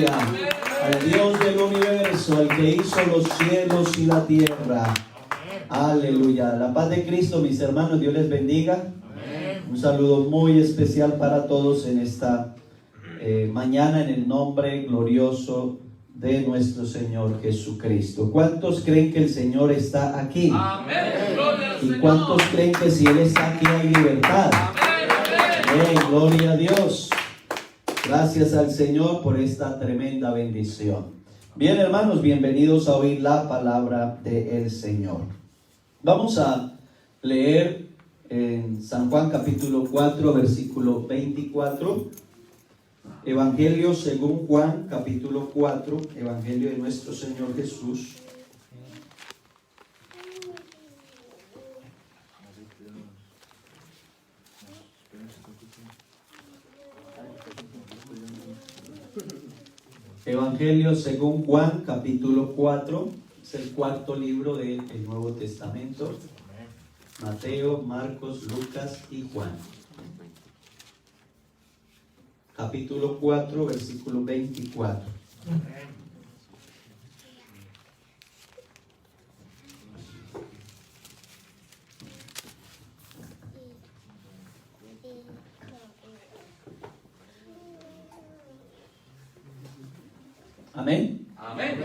Aleluya. Al Dios del universo, al que hizo los cielos y la tierra. Aleluya. La paz de Cristo, mis hermanos, Dios les bendiga. Un saludo muy especial para todos en esta mañana, en el nombre glorioso de nuestro Señor Jesucristo. ¿Cuántos creen que el Señor está aquí? Amén. ¿Y cuántos creen que si Él está aquí hay libertad? Amén. Gloria a Dios. Gracias al Señor por esta tremenda bendición. Bien, hermanos, bienvenidos a oír la palabra del Señor. Vamos a leer en San Juan capítulo 4, versículo 24. Evangelio según Juan capítulo 4, Evangelio de nuestro Señor Jesús. Evangelio según Juan capítulo 4, es el cuarto libro del Nuevo Testamento. Mateo, Marcos, Lucas y Juan. Capítulo 4, versículo 24. Amén. Amén.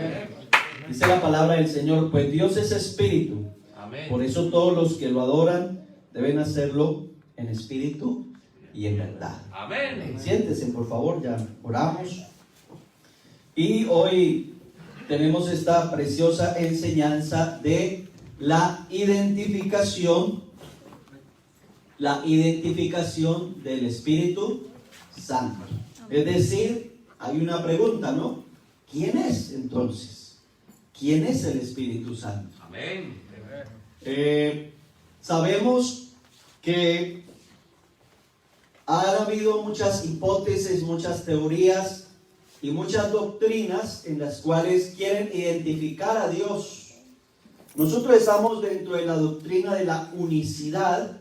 Dice la palabra del Señor, pues Dios es espíritu. Amén. Por eso todos los que lo adoran deben hacerlo en espíritu y en verdad. Amén. Siéntese, por favor, ya oramos. Y hoy tenemos esta preciosa enseñanza de la identificación del Espíritu Santo. Es decir, hay una pregunta, ¿no? ¿Quién es entonces? ¿Quién es el Espíritu Santo? Amén. Sabemos que ha habido muchas hipótesis, muchas teorías y muchas doctrinas en las cuales quieren identificar a Dios. Nosotros estamos dentro de la doctrina de la unicidad,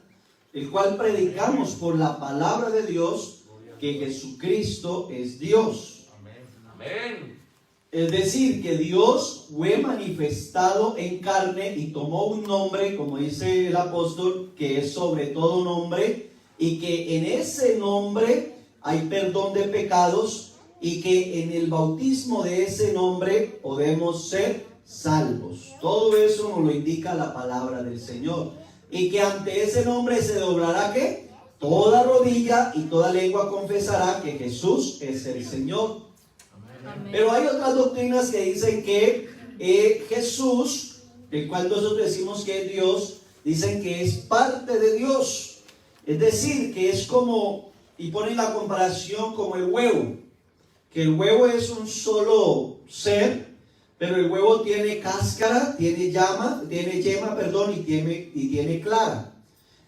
el cual predicamos por la palabra de Dios que Jesucristo es Dios. Amén. Es decir, que Dios fue manifestado en carne y tomó un nombre, como dice el apóstol, que es sobre todo nombre, y que en ese nombre hay perdón de pecados, y que en el bautismo de ese nombre podemos ser salvos. Todo eso nos lo indica la palabra del Señor. Y que ante ese nombre se doblará ¿qué? Toda rodilla y toda lengua confesará que Jesús es el Señor. Pero hay otras doctrinas que dicen que Jesús, el cual nosotros decimos que es Dios, dicen que es parte de Dios. Es decir, que es como, y ponen la comparación como el huevo, que el huevo es un solo ser, pero el huevo tiene cáscara, tiene yema, y tiene clara.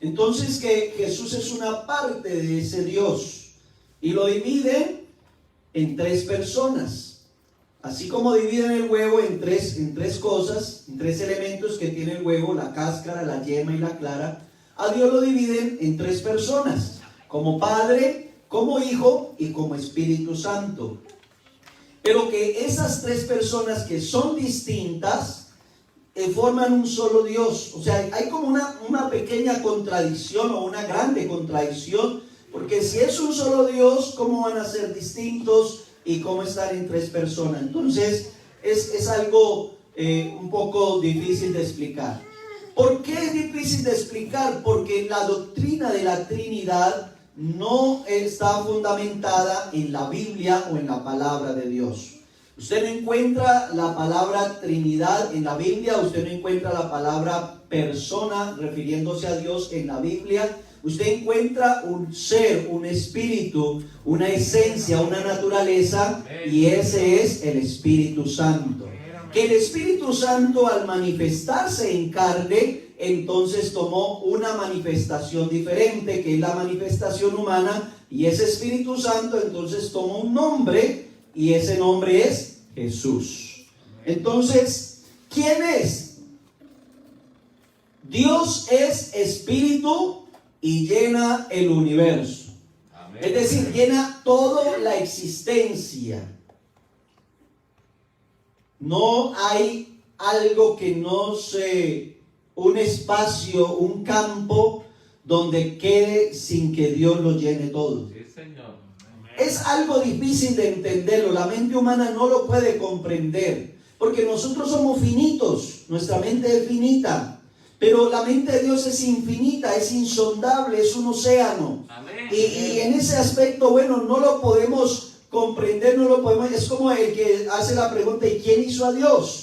Entonces que Jesús es una parte de ese Dios, y lo dividen en tres personas, así como dividen el huevo en tres cosas, en tres elementos que tiene el huevo, la cáscara, la yema y la clara. A Dios lo dividen en tres personas, como Padre, como Hijo y como Espíritu Santo. Pero que esas tres personas que son distintas forman un solo Dios. O sea, hay como una pequeña contradicción o una grande contradicción. Porque si es un solo Dios, ¿cómo van a ser distintos y cómo estar en tres personas? Entonces, es algo un poco difícil de explicar. ¿Por qué es difícil de explicar? Porque la doctrina de la Trinidad no está fundamentada en la Biblia o en la palabra de Dios. Usted no encuentra la palabra Trinidad en la Biblia, usted no encuentra la palabra persona refiriéndose a Dios en la Biblia. Usted encuentra un ser, un espíritu, una esencia, una naturaleza, y ese es el Espíritu Santo. Que el Espíritu Santo, al manifestarse en carne, entonces tomó una manifestación diferente, que es la manifestación humana, y ese Espíritu Santo entonces tomó un nombre, y ese nombre es Jesús. Entonces, ¿quién es? Dios es espíritu y llena el universo. Amén. Es decir, llena toda la existencia. No hay algo que no se, un espacio, un campo donde quede sin que Dios lo llene todo. Sí, Señor. Es algo difícil de entenderlo, la mente humana no lo puede comprender, porque nosotros somos finitos, nuestra mente es finita, pero la mente de Dios es infinita, es insondable, es un océano. Amén. Y en ese aspecto, bueno, no lo podemos comprender, no lo podemos, es como el que hace la pregunta, ¿y quién hizo a Dios?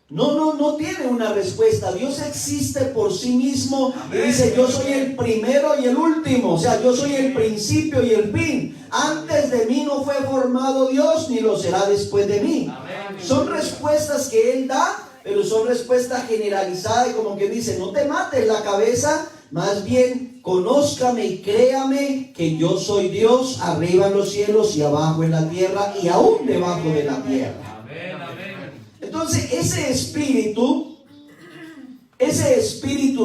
No tiene una respuesta. Dios existe por sí mismo. Amén. Y dice, yo soy el primero y el último, o sea, yo soy el principio y el fin. Antes de mí no fue formado Dios, ni lo será después de mí. Amén. Son respuestas que Él da, pero son respuestas generalizadas, y como que dice, no te mates la cabeza, más bien conózcame y créame que yo soy Dios arriba en los cielos y abajo en la tierra y aún debajo de la tierra. Amén. Amén. Entonces ese Espíritu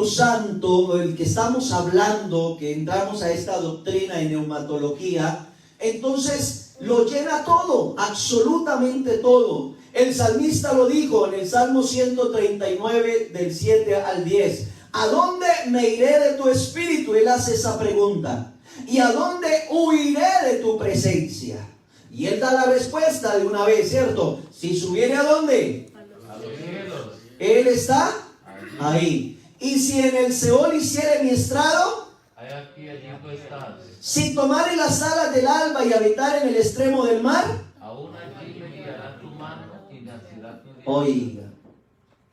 Santo del que estamos hablando, que entramos a esta doctrina de neumatología, entonces lo llena todo, absolutamente todo. El salmista lo dijo en el Salmo 139 del 7 al 10. ¿A dónde me iré de tu espíritu? Él hace esa pregunta. ¿Y a dónde huiré de tu presencia? Y él da la respuesta de una vez, ¿cierto? Si subiere ¿a dónde? A los cielos. Él está ahí. Y si en el Seol hiciere mi estrado, Hay aquí, allí tú estás. si tomare las alas del alba y habitar en el extremo del mar, Aún allí me guiará tu mano y me asirá tu diestra. oiga,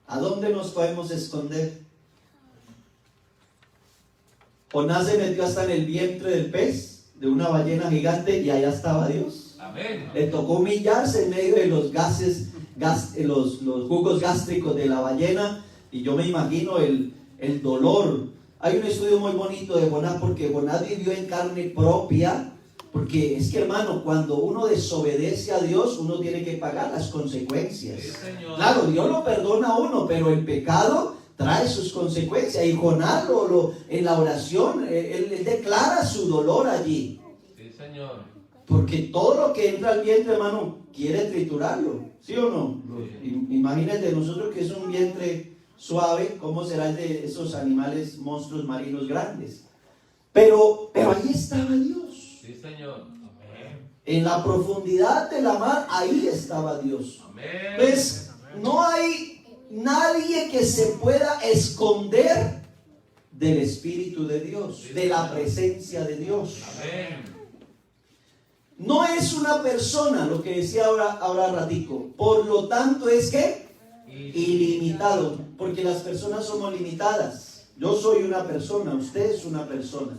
¿a dónde nos podemos esconder? Jonás se metió hasta en el vientre del pez, de una ballena gigante, y allá estaba Dios. Amén. Le tocó humillarse en medio de los gases, los jugos gástricos de la ballena, y yo me imagino el dolor. Hay un estudio muy bonito de Jonás, porque Jonás vivió en carne propia, porque es que, hermano, cuando uno desobedece a Dios, uno tiene que pagar las consecuencias. Sí, Señor. Claro, Dios lo perdona a uno, pero el pecado trae sus consecuencias, y Jonás en la oración, él declara su dolor allí. Sí, Señor. Porque todo lo que entra al vientre, hermano, quiere triturarlo, ¿sí o no? Imagínate nosotros que es un vientre suave, ¿cómo será el de esos animales, monstruos marinos grandes? Pero ahí estaba Dios. Sí, Señor. Amén. En la profundidad de la mar, ahí estaba Dios. Amén. Pues no hay nadie que se pueda esconder del Espíritu de Dios, de la presencia de Dios. Amén. No es una persona, lo que decía ahora ratico. Por lo tanto es que ilimitado, porque las personas somos limitadas. Yo soy una persona, usted es una persona.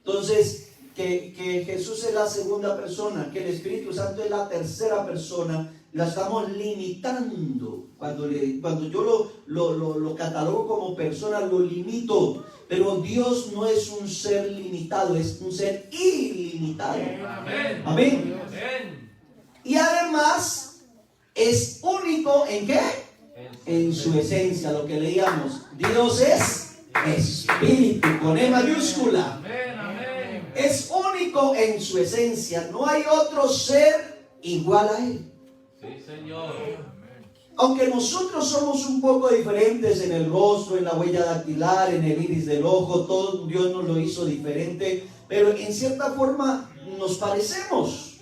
Entonces, que Jesús es la segunda persona, que el Espíritu Santo es la tercera persona, la estamos limitando. Cuando yo lo catalogo como persona, lo limito. Pero Dios no es un ser limitado, es un ser ilimitado. Amén. Amén. Amén. Y además es único ¿en qué? En su esencia, lo que leíamos. Dios es espíritu, con E mayúscula. Amén. Amén. Es único en su esencia. No hay otro ser igual a Él. Sí, Señor. Aunque nosotros somos un poco diferentes en el rostro, en la huella dactilar, en el iris del ojo, todo Dios nos lo hizo diferente, pero en cierta forma nos parecemos.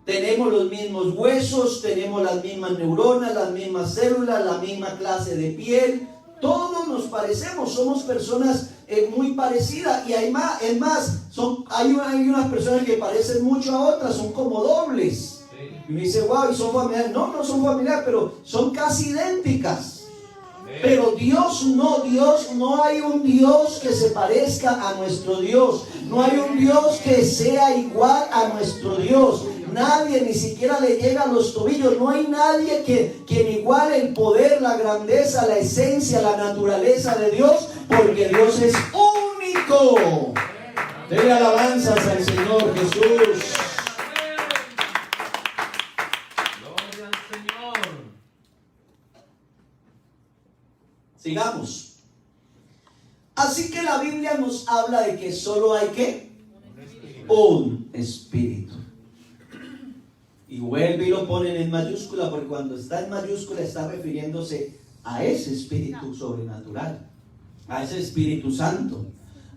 Tenemos los mismos huesos, tenemos las mismas neuronas, las mismas células, la misma clase de piel. Todos nos parecemos, somos personas muy parecidas. Y hay más, hay unas personas que parecen mucho a otras, son como dobles. Y me dice, wow, ¿y son familiares? No son familiares, pero son casi idénticas. Amén. Pero Dios no hay un Dios que se parezca a nuestro Dios. No hay un Dios que sea igual a nuestro Dios. Nadie, ni siquiera le llega a los tobillos. No hay nadie que iguale el poder, la grandeza, la esencia, la naturaleza de Dios, porque Dios es único. Dele alabanzas al Señor Jesús. Gloria al Señor. Sigamos. Así que la Biblia nos habla de que solo hay ¿qué? Un espíritu. Y vuelve y lo ponen en mayúscula, porque cuando está en mayúscula está refiriéndose a ese espíritu sobrenatural, a ese Espíritu Santo,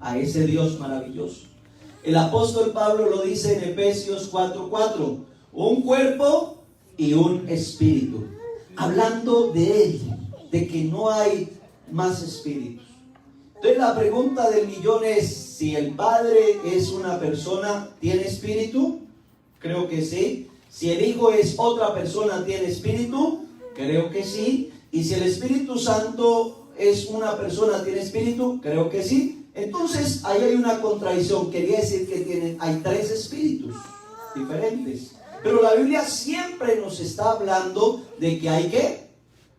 a ese Dios maravilloso. El apóstol Pablo lo dice en Efesios 4:4, un cuerpo y un espíritu, hablando de él, de que no hay más espíritus. Entonces la pregunta del millón es, si el Padre es una persona, ¿tiene espíritu? Creo que sí. Si el Hijo es otra persona, ¿tiene espíritu? Creo que sí. Y si el Espíritu Santo es una persona, ¿tiene espíritu? Creo que sí. Entonces ahí hay una contradicción. Quería decir que hay tres espíritus diferentes. Pero la Biblia siempre nos está hablando de que hay ¿qué?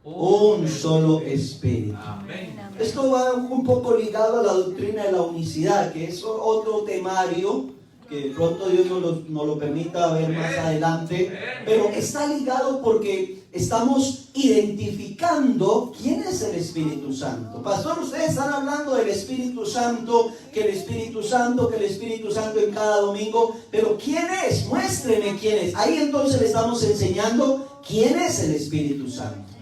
Un solo espíritu. Amén. Esto va un poco ligado a la doctrina de la unicidad, que es otro temario que de pronto Dios nos lo permita ver más adelante, pero está ligado porque estamos identificando quién es el Espíritu Santo. Pastor, ustedes están hablando del Espíritu Santo, que el Espíritu Santo, que el Espíritu Santo en cada domingo, pero ¿quién es? Muéstreme quién es. Ahí entonces le estamos enseñando quién es el Espíritu Santo.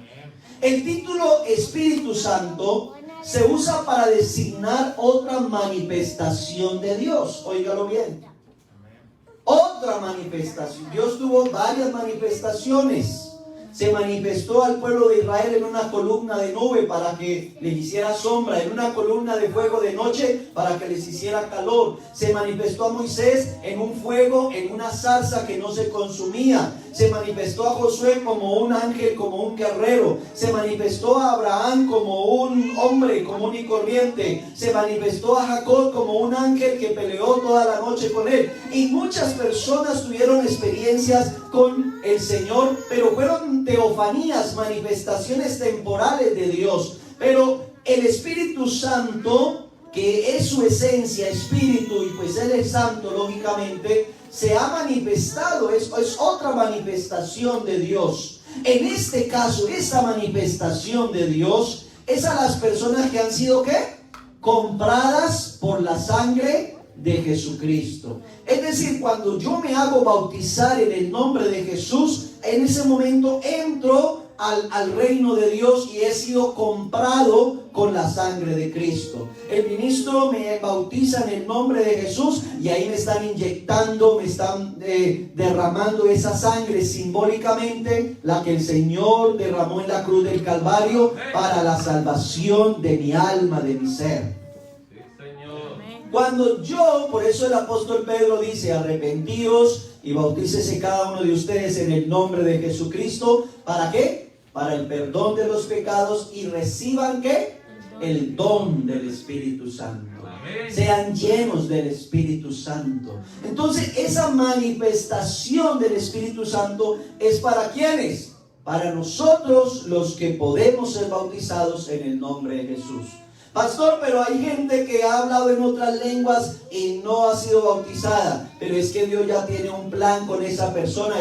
El título Espíritu Santo se usa para designar otra manifestación de Dios. Óigalo bien. Otra manifestación. Dios tuvo varias manifestaciones. Se manifestó al pueblo de Israel en una columna de nube para que les hiciera sombra, en una columna de fuego de noche para que les hiciera calor. Se manifestó a Moisés en un fuego, en una zarza que no se consumía. Se manifestó a Josué como un ángel, como un guerrero. Se manifestó a Abraham como un hombre común y corriente. Se manifestó a Jacob como un ángel que peleó toda la noche con él. Y muchas personas tuvieron experiencias con el Señor, pero fueron teofanías, manifestaciones temporales de Dios. Pero el Espíritu Santo, que es su esencia, espíritu, y pues Él es santo, lógicamente, se ha manifestado, es otra manifestación de Dios. En este caso, esta manifestación de Dios es a las personas que han sido ¿qué? Compradas por la sangre de Jesucristo. Es decir, cuando yo me hago bautizar en el nombre de Jesús, en ese momento entro al reino de Dios y he sido comprado con la sangre de Cristo. El ministro me bautiza en el nombre de Jesús y ahí me están inyectando, me están derramando esa sangre simbólicamente, la que el Señor derramó en la cruz del Calvario para la salvación de mi alma, de mi ser. Cuando yo, por eso el apóstol Pedro dice, arrepentíos y bautícese cada uno de ustedes en el nombre de Jesucristo. ¿Para qué? Para el perdón de los pecados y reciban ¿qué? El don del Espíritu Santo. Amén. Sean llenos del Espíritu Santo. Entonces esa manifestación del Espíritu Santo es para ¿quiénes? Para nosotros los que podemos ser bautizados en el nombre de Jesús. Pastor, pero hay gente que ha hablado en otras lenguas y no ha sido bautizada. Pero es que Dios ya tiene un plan con esa persona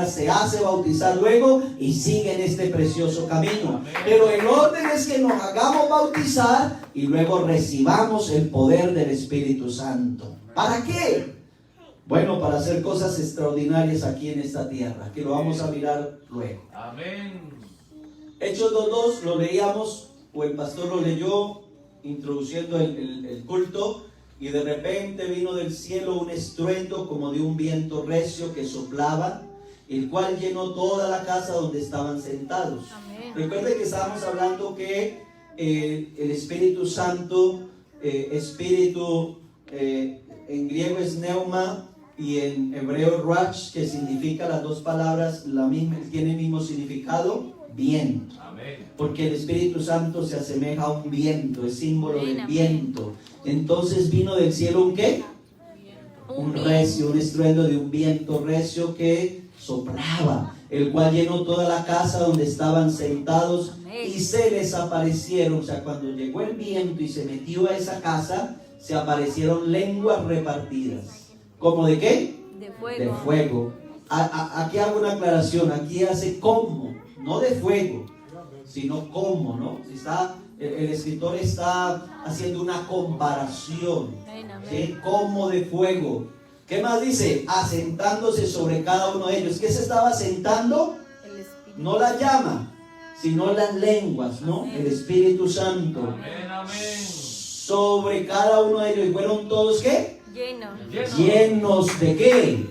se hace bautizar luego y sigue en este precioso camino. Pero el orden es que nos hagamos bautizar y luego recibamos el poder del Espíritu Santo. ¿Para qué? Bueno, para hacer cosas extraordinarias aquí en esta tierra, que lo vamos a mirar luego. Amén. Hechos 2:2 lo leíamos, o el pastor lo leyó introduciendo el culto, y de repente vino del cielo un estruendo como de un viento recio que soplaba, el cual llenó toda la casa donde estaban sentados. Amén. Recuerde que estábamos hablando que el Espíritu Santo, en griego es pneuma y en hebreo ruach, que significa las dos palabras, tiene el mismo significado, viento. Porque el Espíritu Santo se asemeja a un viento, es símbolo del viento. Entonces vino del cielo ¿un qué? Un recio, un estruendo de un viento recio que soplaba, el cual llenó toda la casa donde estaban sentados. Y se les aparecieron, o sea, cuando llegó el viento y se metió a esa casa, se aparecieron lenguas repartidas. ¿Cómo de qué? De fuego. De fuego. Aquí hago una aclaración, aquí hace como, no de fuego, sino como, ¿no? El escritor está haciendo una comparación, ¿sí? Como de fuego. ¿Qué más dice? Asentándose sobre cada uno de ellos. ¿Qué se estaba asentando? El Espíritu. No la llama, sino las lenguas, ¿no? El Espíritu Santo. Amén, amén. Sobre cada uno de ellos. ¿Y fueron todos qué? Lleno. Llenos de qué?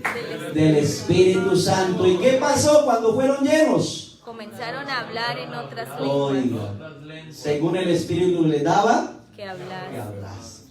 Del Espíritu Santo. ¿Y qué pasó cuando fueron llenos? Comenzaron a hablar en otras lenguas Oiga, Otras lenguas. según el Espíritu le daba que que hablar. hablase.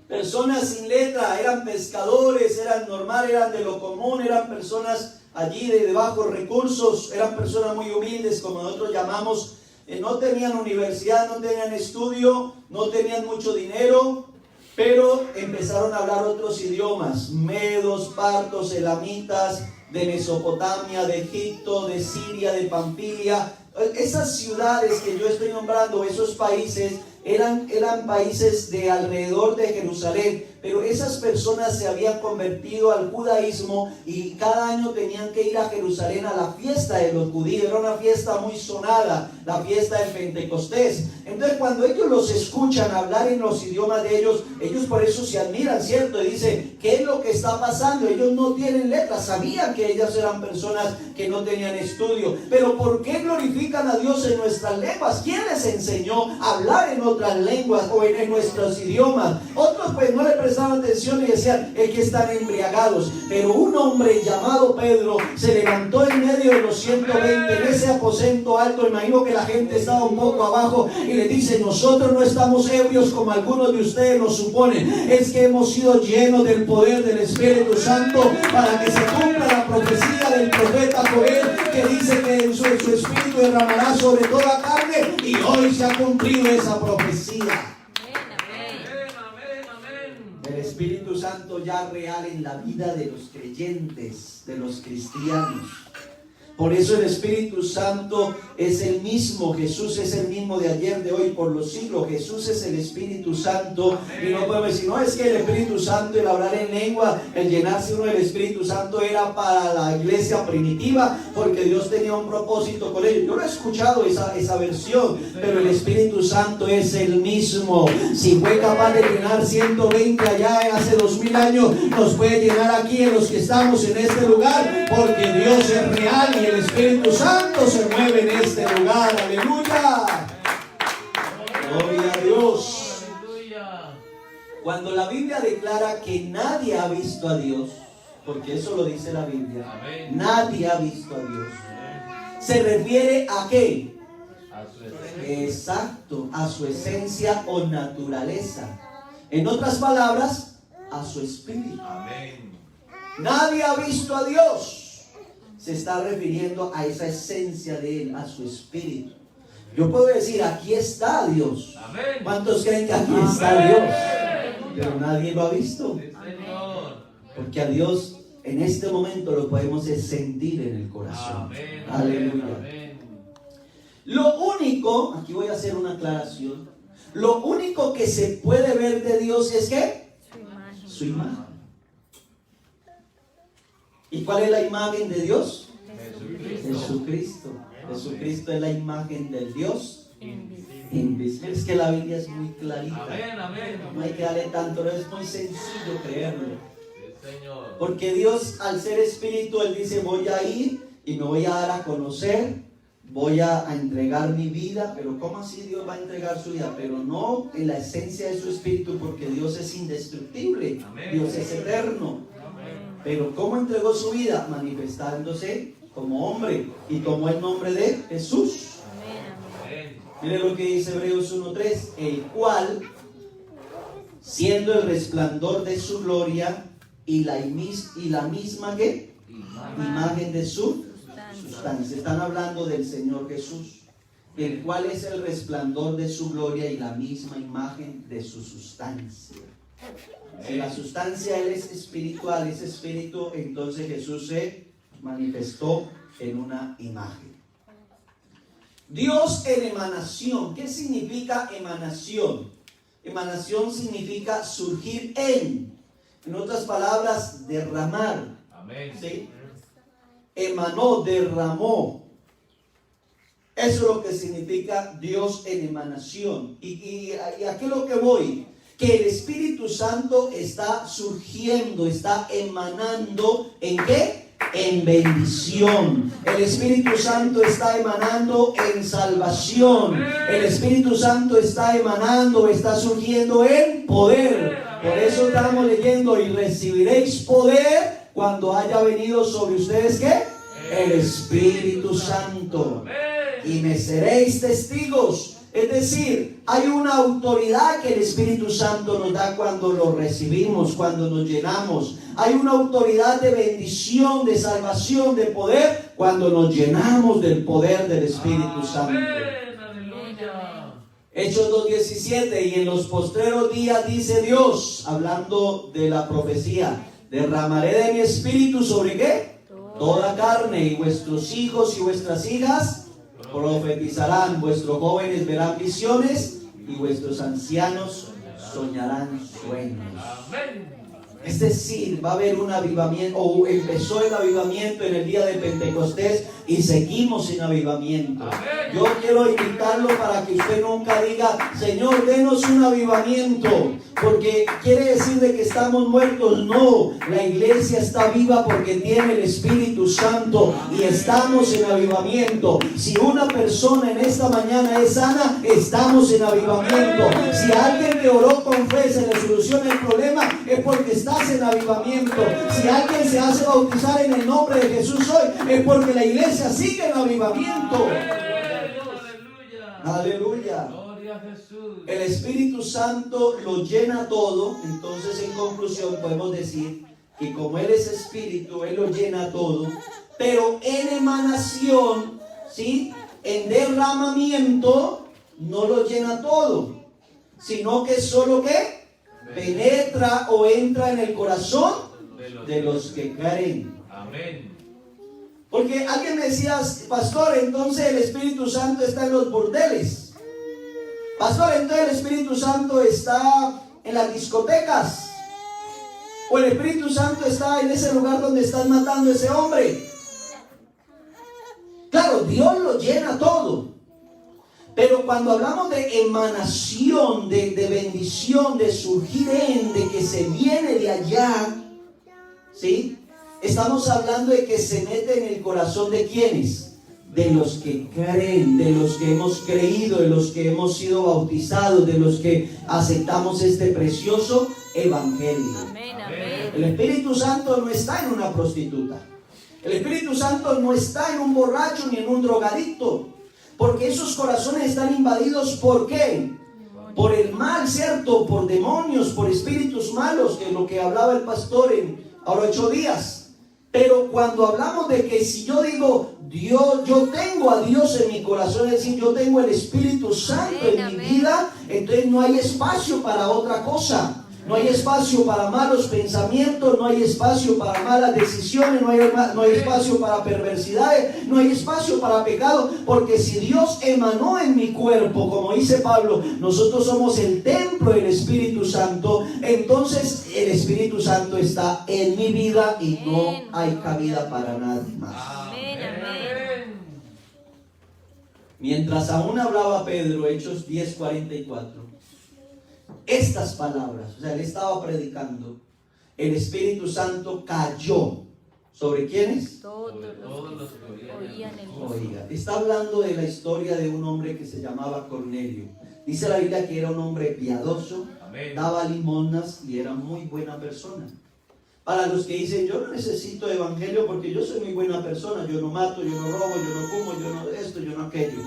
Personas sin letra, eran pescadores, eran normal, eran de lo común, eran personas allí de bajos recursos, eran personas muy humildes, como nosotros llamamos. No tenían universidad, no tenían estudio, no tenían mucho dinero, pero empezaron a hablar otros idiomas: medos, partos, elamitas, de Mesopotamia, de Egipto, de Siria, de Pamfilia. Esas ciudades que yo estoy nombrando, esos países, eran países de alrededor de Jerusalén, pero esas personas se habían convertido al judaísmo y cada año tenían que ir a Jerusalén a la fiesta de los judíos. Era una fiesta muy sonada, la fiesta del Pentecostés. Entonces, cuando ellos los escuchan hablar en los idiomas de ellos por eso se admiran, ¿cierto? Y dicen, ¿qué es lo que está pasando? Ellos no tienen letras, sabían que ellas eran personas que no tenían estudio, pero ¿por qué glorifican a Dios en nuestras lenguas? ¿Quién les enseñó a hablar en otras lenguas o en nuestros idiomas? Otros pues no le prestaban atención y decían, es que están embriagados. Pero un hombre llamado Pedro se levantó en medio de los 120 en ese aposento alto. Imagino que la gente estaba un poco abajo y le dice, nosotros no estamos ebrios como algunos de ustedes lo suponen, es que hemos sido llenos del poder del Espíritu Santo para que se cumpla la profecía del profeta Joel, que dice que su Espíritu derramará sobre toda carne, y hoy se ha cumplido esa profecía. El Espíritu Santo ya real en la vida de los creyentes, de los cristianos. Por eso el Espíritu Santo es el mismo. Jesús es el mismo de ayer, de hoy, por los siglos. Jesús es el Espíritu Santo. Y no podemos decir, no, es que el Espíritu Santo, el hablar en lengua, el llenarse uno del Espíritu Santo era para la iglesia primitiva, porque Dios tenía un propósito con ellos. Yo no he escuchado esa versión, pero el Espíritu Santo es el mismo. Si fue capaz de llenar 120 allá hace 2000 años, nos puede llenar aquí en los que estamos en este lugar, porque Dios es real y el Espíritu Santo se mueve en este lugar. Aleluya. Gloria a Dios. Cuando la Biblia declara que nadie ha visto a Dios, porque eso lo dice la Biblia, nadie ha visto a Dios, ¿se refiere a qué? A su esencia. Exacto, a su esencia o naturaleza. En otras palabras, a su espíritu. Amén. Nadie ha visto a Dios. Se está refiriendo a esa esencia de Él, a su espíritu. Yo puedo decir, aquí está Dios. Amén. ¿Cuántos creen que aquí está Dios? Pero nadie lo ha visto. Sí, Señor. Porque a Dios en este momento lo podemos sentir en el corazón. Amén. Aleluya. Amén. Lo único, aquí voy a hacer una aclaración. Lo único que se puede ver de Dios es ¿qué? Su imagen. ¿Y cuál es la imagen de Dios? Jesucristo. Jesucristo es la imagen del Dios invisible. Es que la Biblia es muy clarita. Amén, amén. No hay que darle tanto, no es muy sencillo creerlo. Sí, Señor. Porque Dios, al ser espíritu, Él dice, voy a ir y me voy a dar a conocer, voy a entregar mi vida. Pero ¿cómo así Dios va a entregar su vida? Pero no en la esencia de su espíritu, porque Dios es indestructible. Amén. Dios es eterno. Pero ¿cómo entregó su vida? Manifestándose como hombre, y tomó el nombre de Jesús. Amén. Mire lo que dice Hebreos 1:3, el cual, siendo el resplandor de su gloria y la misma ¿qué? Imagen de su sustancia. Están hablando del Señor Jesús, el cual es el resplandor de su gloria y la misma imagen de su sustancia. Si la sustancia Él es espiritual, es espíritu, entonces Jesús se manifestó en una imagen. Dios en emanación. ¿Qué significa emanación? Emanación significa surgir en otras palabras, derramar. Amén. ¿Sí? Emanó, derramó. Eso es lo que significa Dios en emanación. ¿Y a qué es lo que voy? que el Espíritu Santo está surgiendo, está emanando, ¿en qué? En bendición. El Espíritu Santo está emanando en salvación. El Espíritu Santo está emanando, está surgiendo en poder. Por eso estamos leyendo: y recibiréis poder cuando haya venido sobre ustedes, ¿qué? El Espíritu Santo. Y me seréis testigos. Es decir, hay una autoridad que el Espíritu Santo nos da cuando lo recibimos, cuando nos llenamos. Hay una autoridad de bendición, de salvación, de poder, cuando nos llenamos del poder del Espíritu Santo. Hechos 2:17, y en los postreros días, dice Dios, hablando de la profecía: derramaré de mi espíritu sobre ¿qué? Toda carne, y vuestros hijos y vuestras hijas profetizarán, vuestros jóvenes verán visiones y vuestros ancianos soñarán sueños. Es decir, va a haber un avivamiento, o empezó el avivamiento en el día de Pentecostés y seguimos en avivamiento. Yo quiero invitarlo para que usted nunca diga: Señor, denos un avivamiento, porque quiere decir de que estamos muertos. No, la iglesia está viva porque tiene el Espíritu Santo y estamos en avivamiento. Si una persona en esta mañana es sana, estamos en avivamiento. Si alguien que oró con fe se le soluciona el problema, es porque estás en avivamiento. Si alguien se hace bautizar en el nombre de Jesús hoy, es porque la iglesia sigue en avivamiento. Aleluya. El Espíritu Santo lo llena todo. Entonces, en conclusión, podemos decir que como Él es Espíritu, Él lo llena todo. Pero en emanación, ¿sí?, en derramamiento, no lo llena todo, sino que solo que penetra o entra en el corazón de los que creen. Amén. Porque alguien me decía: pastor, entonces el Espíritu Santo está en los burdeles. Pastor, entonces el Espíritu Santo está en las discotecas. O el Espíritu Santo está en ese lugar donde están matando a ese hombre. Claro, Dios lo llena todo. Pero cuando hablamos de emanación, de bendición, de surgir de que se viene de allá, ¿sí?, estamos hablando de que se mete en el corazón de ¿quiénes? De los que creen, de los que hemos creído, de los que hemos sido bautizados, de los que aceptamos este precioso evangelio. Amén, amén. El Espíritu Santo no está en una prostituta. El Espíritu Santo no está en un borracho ni en un drogadicto. Porque esos corazones están invadidos, ¿por qué? Por el mal, ¿cierto? Por demonios, por espíritus malos, que es lo que hablaba el pastor en ahora 8 días. Pero cuando hablamos de que si yo digo: Dios, yo tengo a Dios en mi corazón, es decir, yo tengo el Espíritu Santo en mi vida, entonces no hay espacio para otra cosa. No hay espacio para malos pensamientos, no hay espacio para malas decisiones, no hay espacio para perversidades, no hay espacio para pecado, porque si Dios emanó en mi cuerpo, como dice Pablo, nosotros somos el templo del Espíritu Santo, entonces el Espíritu Santo está en mi vida y no hay cabida para nadie más. Amén, amén. Mientras aún hablaba Pedro, Hechos 10:44, estas palabras, o sea, él estaba predicando, el Espíritu Santo cayó ¿sobre quiénes? Todos los que oían el Oiga, está hablando de la historia de un hombre que se llamaba Cornelio. Dice la Biblia que era un hombre piadoso, Amén. daba limosnas y era muy buena persona. Para los que dicen: yo no necesito evangelio porque yo soy muy buena persona, yo no mato, yo no robo, yo no fumo, yo no esto, yo no aquello.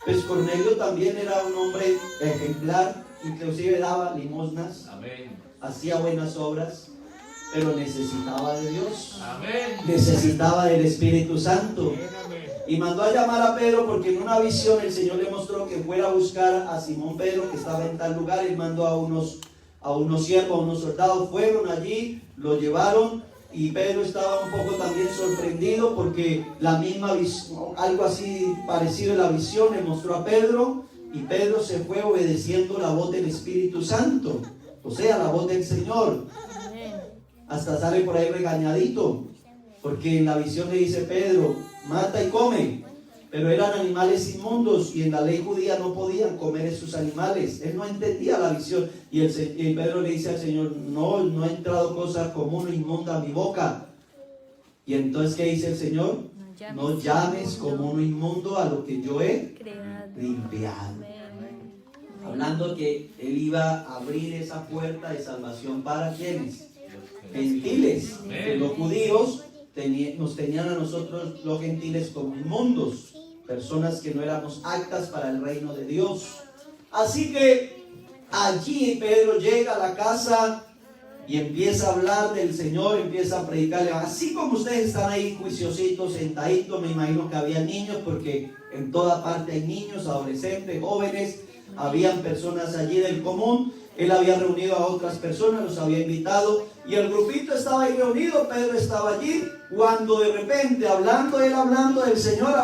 Pues Cornelio también era un hombre ejemplar, inclusive daba limosnas, Amén. hacía buenas obras, pero necesitaba de Dios, Amén. necesitaba del Espíritu Santo. Y mandó a llamar a Pedro porque en una visión el Señor le mostró que fuera a buscar a Simón Pedro, que estaba en tal lugar. Él mandó a unos siervos, a unos soldados, fueron allí, lo llevaron. Y Pedro estaba un poco también sorprendido porque la misma visión, algo así parecido a la visión, le mostró a Pedro. Y Pedro se fue obedeciendo la voz del Espíritu Santo, o sea, la voz del Señor. Hasta sale por ahí regañadito, porque en la visión le dice: Pedro, mata y come. pero eran animales inmundos y en la ley judía no podían comer esos animales. Él no entendía la visión y Pedro le dice al Señor, no ha entrado cosa común o inmunda a mi boca. Y entonces, ¿qué dice el Señor? No llames común o inmundo a lo que yo he limpiado. Hablando que Él iba a abrir esa puerta de salvación para ¿quiénes? Gentiles. Que los judíos nos tenían a nosotros los gentiles como inmundos, personas que no éramos aptas para el reino de Dios. Así que allí Pedro llega a la casa y empieza a hablar del Señor, empieza a predicarle. Así como ustedes están ahí juiciositos, sentaditos, me imagino que había niños, porque en toda parte hay niños, adolescentes, jóvenes, habían personas allí del común. Él había reunido a otras personas, los había invitado y el grupito estaba ahí reunido. Pedro estaba allí cuando de repente, él hablando del Señor,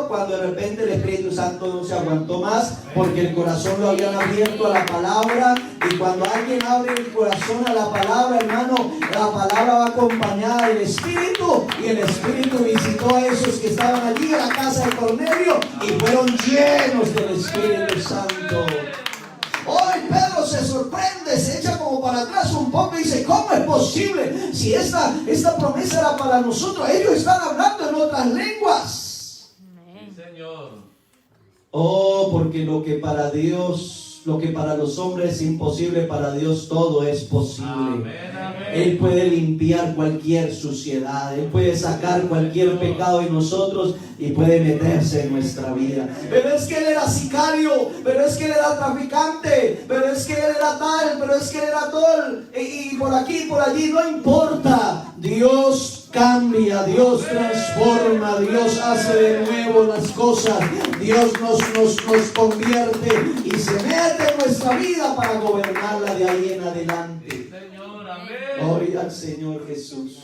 cuando de repente el Espíritu Santo no se aguantó más, porque el corazón lo habían abierto a la palabra. Y cuando alguien abre el corazón a la palabra, hermano, la palabra va acompañada del Espíritu, y el Espíritu visitó a esos que estaban allí en la casa de Cornelio y fueron llenos del Espíritu Santo. Hoy Pedro se sorprende, se echa como para atrás un poco y dice, ¿cómo es posible? Si esta promesa era para nosotros, ellos están hablando en otras lenguas. Sí, Señor. Oh, porque lo que para los hombres es imposible, para Dios todo es posible. Amén, amén. Él puede limpiar cualquier suciedad, Él puede sacar cualquier pecado de nosotros y puede meterse en nuestra vida. Pero es que Él era sicario, pero es que Él era traficante, pero es que Él era tal, pero es que Él era tol, y por aquí, por allí, no importa. Dios cambia, Dios transforma, Dios hace de nuevo las cosas, Dios nos convierte y se mete en nuestra vida para gobernarla de ahí en adelante. Señor, amén. Gloria al Señor Jesús.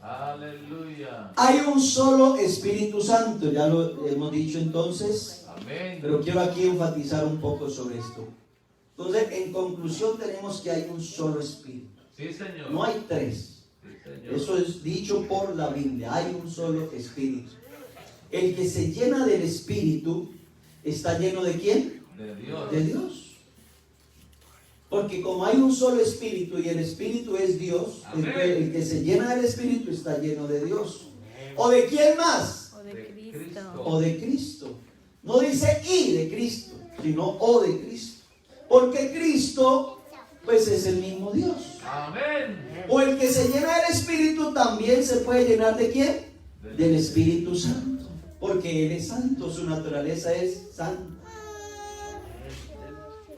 Aleluya. Hay un solo Espíritu Santo, ya lo hemos dicho entonces, Amén. pero quiero aquí enfatizar un poco sobre esto. Entonces, en conclusión, tenemos que hay un solo Espíritu. Sí, Señor. No hay tres. Sí, Señor. Eso es dicho por la Biblia. Hay un solo Espíritu. El que se llena del Espíritu está lleno ¿de quién? De Dios. De Dios. Porque como hay un solo Espíritu y el Espíritu es Dios, el que se llena del Espíritu está lleno de Dios. ¿O de quién más? O de Cristo. O de Cristo. No dice y de Cristo, sino o de Cristo. Porque Cristo, pues es el mismo Dios. Amén. O el que se llena del Espíritu también se puede llenar ¿de quién? Del Espíritu Santo. Porque Él es santo, su naturaleza es santa.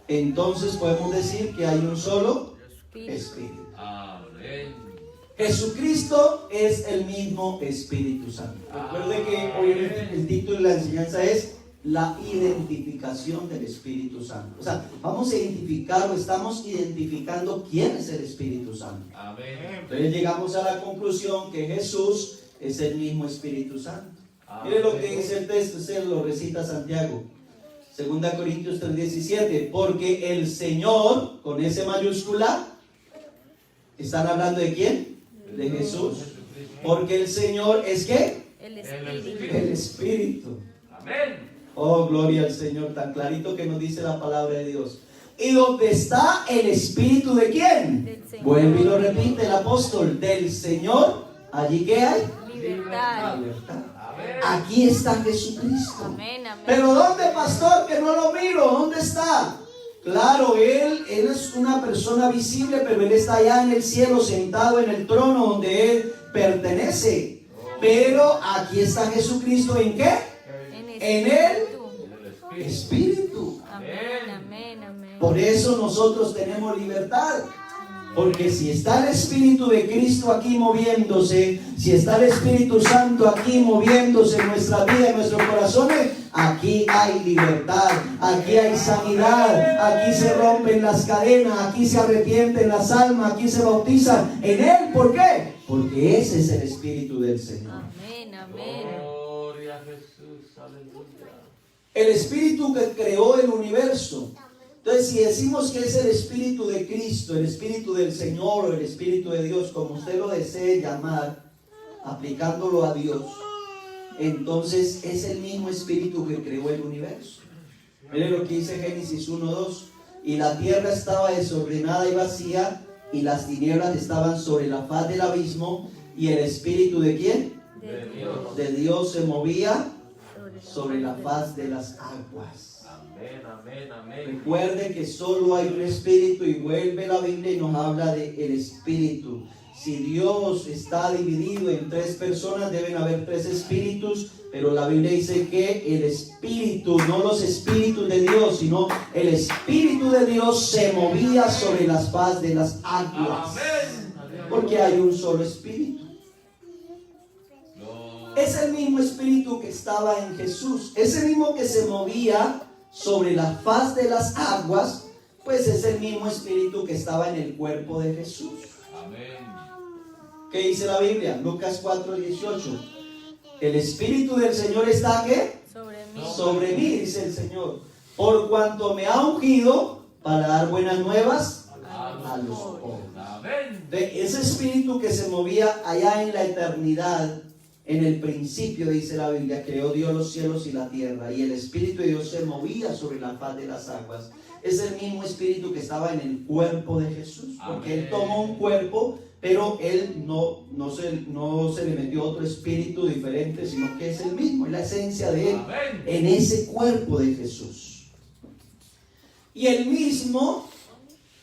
Entonces podemos decir que hay un solo Espíritu. Amén. Jesucristo es el mismo Espíritu Santo. Recuerde que hoy el título de la enseñanza es la identificación del Espíritu Santo. O sea, vamos a identificar o estamos identificando quién es el Espíritu Santo. Amén. Entonces llegamos a la conclusión que Jesús es el mismo Espíritu Santo. Mire lo que dice el texto, se lo recita Santiago. 2 Corintios 3:17, porque el Señor, con S mayúscula, ¿están hablando de quién? De Jesús. Porque el Señor es ¿qué? El Espíritu. El Espíritu. Amén. Oh, gloria al Señor, tan clarito que nos dice la palabra de Dios. ¿Y dónde está el Espíritu de quién? Del Señor. Vuelve y lo repite el apóstol, del Señor. ¿Allí qué hay? Libertad. Libertad. Amén. Aquí está Jesucristo. Amén, amén. Pero ¿dónde, pastor? Que no lo miro. ¿Dónde está? Claro, él es una persona visible, pero Él está allá en el cielo, sentado en el trono donde Él pertenece. Pero aquí está Jesucristo, ¿en qué? En el Espíritu. Amén, amén, amén. Por eso nosotros tenemos libertad. Porque si está el Espíritu de Cristo aquí moviéndose, si está el Espíritu Santo aquí moviéndose en nuestra vida, en nuestros corazones, aquí hay libertad, aquí hay sanidad, aquí se rompen las cadenas, aquí se arrepienten las almas, aquí se bautizan en Él. ¿Por qué? Porque ese es el Espíritu del Señor. Amén, amén. Gloria a Jesús. Aleluya. El Espíritu que creó el universo. Entonces, si decimos que es el Espíritu de Cristo, el Espíritu del Señor o el Espíritu de Dios, como usted lo desee llamar, aplicándolo a Dios, entonces es el mismo espíritu que creó el universo. Mire lo que dice Génesis 1:2. Y la tierra estaba desordenada y vacía, y las tinieblas estaban sobre la faz del abismo, y el espíritu ¿de quién? De Dios se movía sobre la faz de las aguas. Amén, amén, amén. Recuerde que solo hay un espíritu, y vuelve la Biblia y nos habla de el espíritu. Si Dios está dividido en tres personas, deben haber tres espíritus, pero la Biblia dice que el espíritu, no los espíritus de Dios, sino el espíritu de Dios se movía sobre las faz de las aguas. Porque hay un solo espíritu. Es el mismo espíritu que estaba en Jesús, ese mismo que se movía sobre la faz de las aguas, pues es el mismo espíritu que estaba en el cuerpo de Jesús. Amén. ¿Qué dice la Biblia? Lucas 4:18. El espíritu del Señor está ¿qué? Sobre mí. Sobre mí, dice el Señor, por cuanto me ha ungido para dar buenas nuevas a los pobres. Amén. De ese espíritu que se movía allá en la eternidad, en el principio, dice la Biblia, creó Dios los cielos y la tierra, y el espíritu de Dios se movía sobre la faz de las aguas. Es el mismo espíritu que estaba en el cuerpo de Jesús, porque Él tomó un cuerpo, pero Él no se le metió otro espíritu diferente, sino que es el mismo, es la esencia de Él, Amén. en ese cuerpo de Jesús. Y el mismo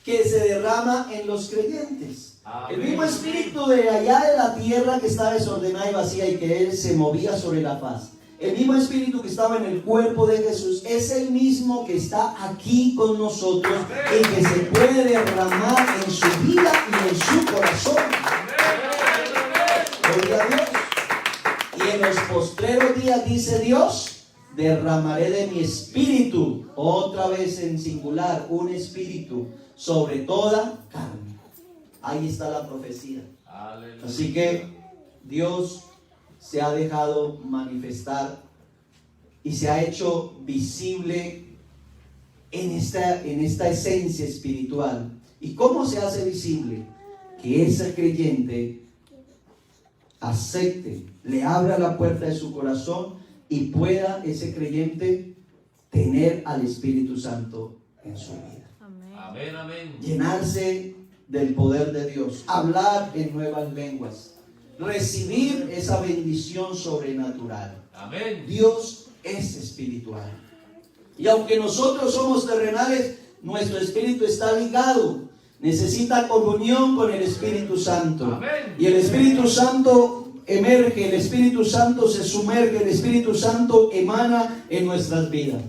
que se derrama en los creyentes. El mismo espíritu de allá de la tierra que estaba desordenada y vacía y que Él se movía sobre la faz. El mismo espíritu que estaba en el cuerpo de Jesús es el mismo que está aquí con nosotros y que se puede derramar en su vida y en su corazón. Gloria a Dios. Y en los postreros días, dice Dios, derramaré de mi espíritu, otra vez en singular, un espíritu sobre toda carne. Ahí está la profecía. Aleluya. Así que Dios se ha dejado manifestar y se ha hecho visible en esta esencia espiritual. ¿Y cómo se hace visible? Que ese creyente acepte, le abra la puerta de su corazón y pueda ese creyente tener al Espíritu Santo en su vida. Amén. Amén, amén. Llenarse del poder de Dios, hablar en nuevas lenguas, recibir esa bendición sobrenatural. Amén. Dios es espiritual. Y aunque nosotros somos terrenales, nuestro espíritu está ligado. Necesita comunión con el Espíritu Santo. Amén. Y el Espíritu Santo emerge, el Espíritu Santo se sumerge, el Espíritu Santo emana en nuestras vidas.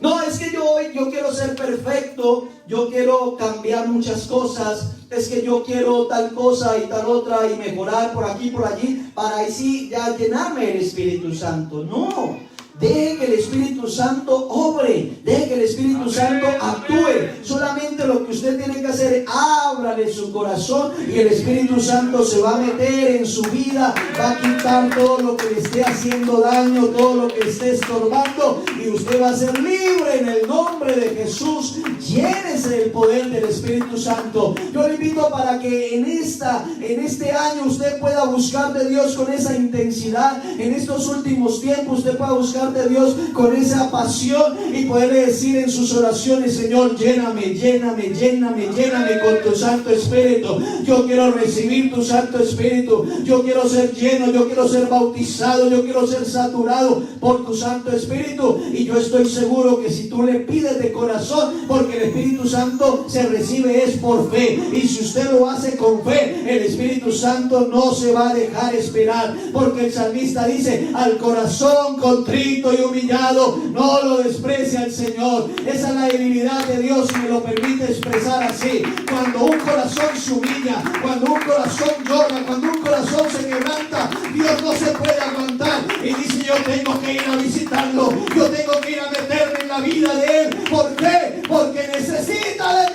No, es que yo quiero ser perfecto, yo quiero cambiar muchas cosas, es que yo quiero tal cosa y tal otra y mejorar por aquí, por allí, para ahí sí ya llenarme del Espíritu Santo. No, deje que el Espíritu Santo obre, deje que el Espíritu Santo actúe. Solamente lo que usted tiene que hacer es ábrale su corazón y el Espíritu Santo se va a meter en su vida, va a quitar todo lo que le esté haciendo daño, todo lo que esté estorbando, y usted va a ser libre en el nombre de Jesús. Llénese del poder del Espíritu Santo. Yo le invito para que en este año usted pueda buscar de Dios con esa intensidad. En estos últimos tiempos usted pueda buscar de Dios con esa pasión y poderle decir en sus oraciones: Señor, lléname, lléname, lléname, lléname con tu Santo Espíritu. Yo quiero recibir tu Santo Espíritu. Yo quiero ser lleno, yo quiero ser bautizado, yo quiero ser saturado por tu Santo Espíritu. Y yo estoy seguro que si tú le pides de corazón, porque el Espíritu Santo se recibe es por fe, y si usted lo hace con fe, el Espíritu Santo no se va a dejar esperar, porque el salmista dice: al corazón contrito y humillado no lo desprecia el Señor. Esa es la debilidad de Dios, me lo permite expresar así. Cuando un corazón se humilla, cuando un corazón llora, cuando un corazón se quebranta, Dios no se puede aguantar y dice: yo tengo que ir a visitarlo, yo tengo que ir a meterme en la vida de él. ¿Por qué? Porque necesita de mí.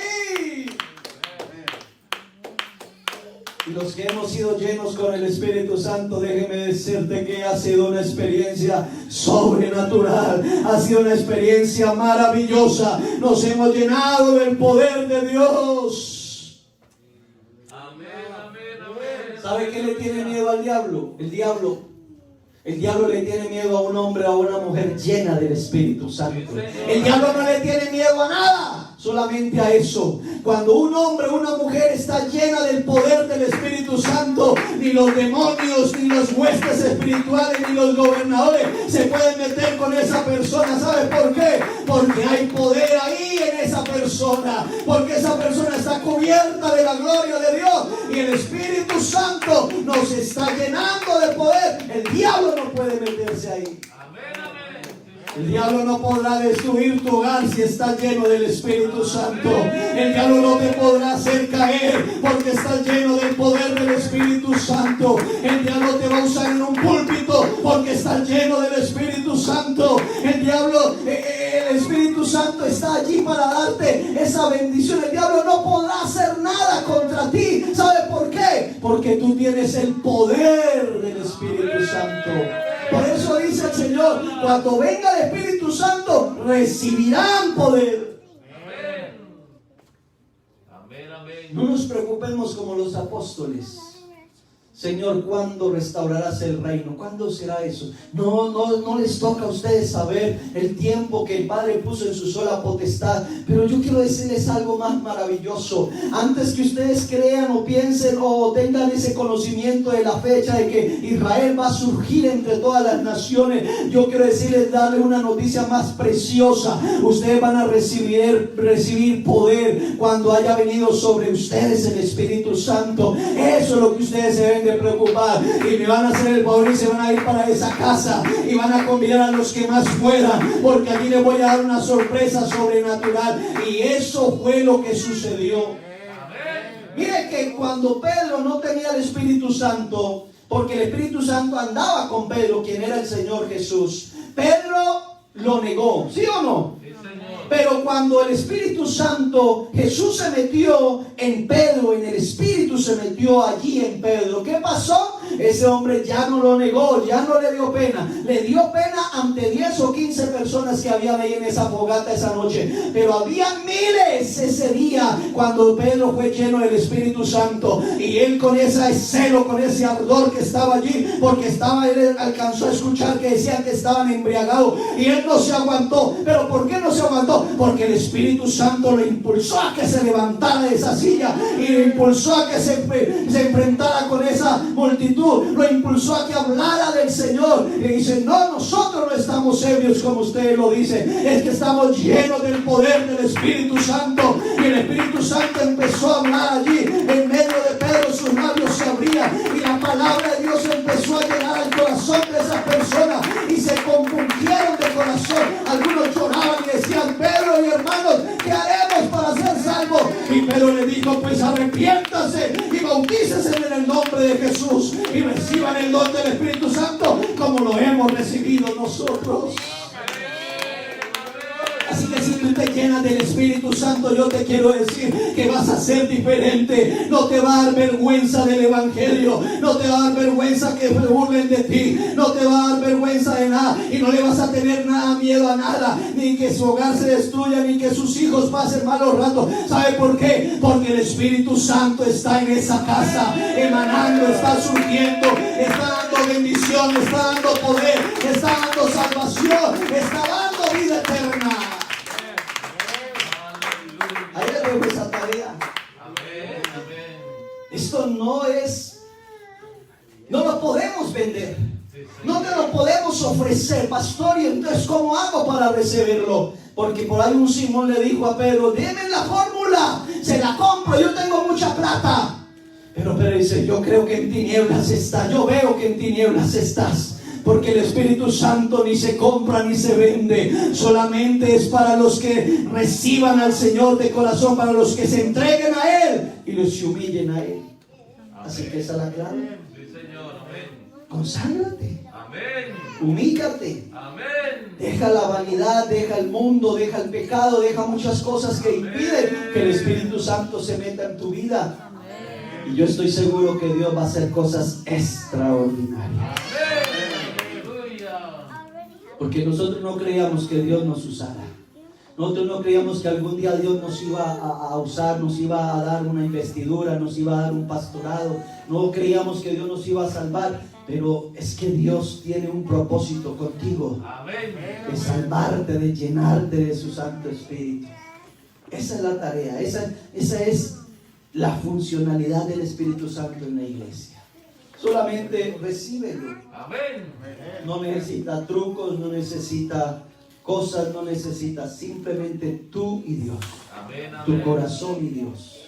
Y los que hemos sido llenos con el Espíritu Santo, déjeme decirte que ha sido una experiencia sobrenatural, ha sido una experiencia maravillosa. Nos hemos llenado del poder de Dios. Amén, amén, amén. ¿Sabe qué le tiene miedo al diablo? El diablo El diablo le tiene miedo a un hombre o a una mujer llena del Espíritu Santo. El diablo no le tiene miedo a nada, solamente a eso. Cuando un hombre o una mujer está llena del poder del Espíritu Santo, ni los demonios, ni los huestes espirituales, ni los gobernadores se pueden meter con esa persona. ¿Sabe por qué? Porque hay poder ahí en esa persona. Porque esa persona está cubierta de la gloria de Dios. Y el Espíritu Santo nos está llenando de poder. El diablo no puede meterse ahí. El diablo no podrá destruir tu hogar si está lleno del Espíritu Santo. El diablo no te podrá hacer caer porque estás lleno del poder del Espíritu Santo. El diablo te va a usar en un púlpito porque estás lleno del Espíritu Santo. El diablo, el Espíritu Santo está allí para darte esa bendición. El diablo no podrá hacer nada contra ti. ¿Sabe por qué? Porque tú tienes el poder del Espíritu Santo. Por eso dice el Señor, cuando venga el Espíritu Santo, recibirán poder. No nos preocupemos como los apóstoles. Señor, ¿cuándo restaurarás el reino? ¿Cuándo será eso? No les toca a ustedes saber el tiempo que el Padre puso en su sola potestad. Pero yo quiero decirles algo más maravilloso. Antes que ustedes crean o piensen o tengan ese conocimiento de la fecha de que Israel va a surgir entre todas las naciones, yo quiero decirles, darles una noticia más preciosa. Ustedes van a recibir poder cuando haya venido sobre ustedes el Espíritu Santo. Eso es lo que ustedes se deben de preocupar. Y me van a hacer el favor y se van a ir para esa casa y van a convidar a los que más puedan, porque allí les voy a dar una sorpresa sobrenatural. Y eso fue lo que sucedió. Mire que cuando Pedro no tenía el Espíritu Santo, porque el Espíritu Santo andaba con Pedro, quien era el Señor Jesús, Pedro lo negó, ¿sí o no? Pero cuando el Espíritu Santo, Jesús se metió en Pedro, en el Espíritu se metió allí en Pedro, ¿qué pasó? Ese hombre ya no lo negó, ya no le dio pena. Le dio pena ante 10 o 15 personas que habían ahí en esa fogata esa noche, pero había miles ese día cuando Pedro fue lleno del Espíritu Santo. Y él con ese celo, con ese ardor que estaba allí, porque él alcanzó a escuchar que decían que estaban embriagados, y él no se aguantó. ¿Pero por qué no se aguantó? Porque el Espíritu Santo lo impulsó a que se levantara de esa silla, y lo impulsó a que se enfrentara con esa multitud, lo impulsó a que hablara del Señor. Y dice: no, nosotros no estamos ebrios como ustedes lo dicen, es que estamos llenos del poder del Espíritu Santo. Y el Espíritu Santo empezó a hablar allí en medio de Pedro, sus labios se abrían y la palabra de Dios empezó a llegar al corazón de esas personas y se compungieron de corazón. Algunos lloraban y decían: Pedro y hermanos, ¿qué haremos para ser salvos? Y Pedro le dijo: pues arrepiéntase y bautícese en el nombre de Jesús y reciban el don del Espíritu Santo como lo hemos recibido nosotros. Así que si tú te llenas del Espíritu Santo, yo te quiero decir que vas a ser diferente. No te va a dar vergüenza del Evangelio, no te va a dar vergüenza que se burlen de ti, no te va a dar vergüenza de nada, y no le vas a tener nada miedo a nada, ni que su hogar se destruya, ni que sus hijos pasen malos ratos. ¿Sabe por qué? Porque el Espíritu Santo está en esa casa, emanando, está surgiendo, está dando bendición, está dando poder, está dando salvación, está dando vida eterna. Ahí le dejo esa tarea. Esto no lo podemos vender, no te lo podemos ofrecer, pastor. Y entonces, ¿cómo hago para recibirlo? Porque por ahí un Simón le dijo a Pedro: deme la fórmula, se la compro, yo tengo mucha plata. Pero Pedro dice: yo creo que en tinieblas estás, yo veo que en tinieblas estás. Porque el Espíritu Santo ni se compra ni se vende, solamente es para los que reciban al Señor de corazón, para los que se entreguen a Él y los se humillen a Él. Así que esa es la clave. Conságrate, humíllate, deja la vanidad, deja el mundo, deja el pecado, deja muchas cosas que impiden que el Espíritu Santo se meta en tu vida. Y yo estoy seguro que Dios va a hacer cosas extraordinarias. Porque nosotros no creíamos que Dios nos usara. Nosotros no creíamos que algún día Dios nos iba a usar, nos iba a dar una investidura, nos iba a dar un pastorado. No creíamos que Dios nos iba a salvar. Pero es que Dios tiene un propósito contigo, Amén. de salvarte, de llenarte de su Santo Espíritu. Esa es la tarea, esa es la funcionalidad del Espíritu Santo en la iglesia. Solamente recíbelo. Amén. No necesita trucos, no necesita cosas, no necesita, simplemente tú y Dios, Amén. tu Amén. corazón y Dios.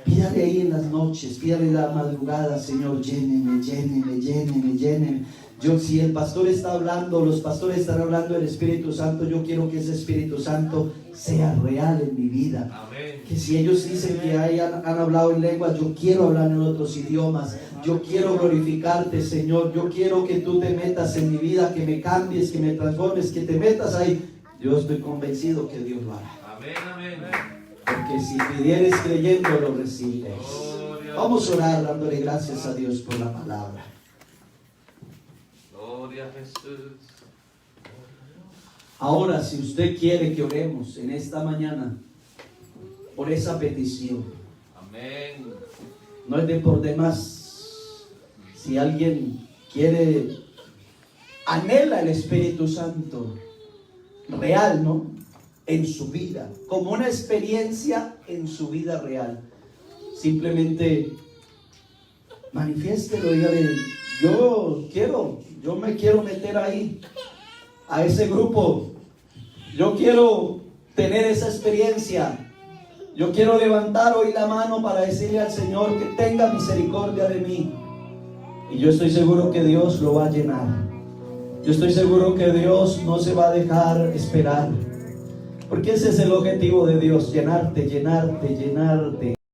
Pídale ahí en las noches, pídale en la madrugada, Señor, lléneme, lléneme, lléneme, lléneme. Yo, si el pastor está hablando, los pastores están hablando del Espíritu Santo, yo quiero que ese Espíritu Santo sea real en mi vida. Amén. Que si ellos dicen que han hablado en lenguas, yo quiero hablar en otros idiomas. Yo quiero glorificarte, Señor. Yo quiero que tú te metas en mi vida, que me cambies, que me transformes, que te metas ahí. Yo estoy convencido que Dios lo hará. Amén. Amén. Porque si pidieres creyendo, lo recibes. Gloria. Vamos a orar dándole gracias a Dios por la palabra. Gloria a Jesús. Ahora, si usted quiere que oremos en esta mañana por esa petición, Amén. no es de por demás. Si alguien quiere, anhela el Espíritu Santo real, ¿no? En su vida, como una experiencia en su vida real. Simplemente manifiéstelo, dígale, yo me quiero meter ahí, a ese grupo. Yo quiero tener esa experiencia. Yo quiero levantar hoy la mano para decirle al Señor que tenga misericordia de mí. Y yo estoy seguro que Dios lo va a llenar. Yo estoy seguro que Dios no se va a dejar esperar. Porque ese es el objetivo de Dios, llenarte, llenarte, llenarte.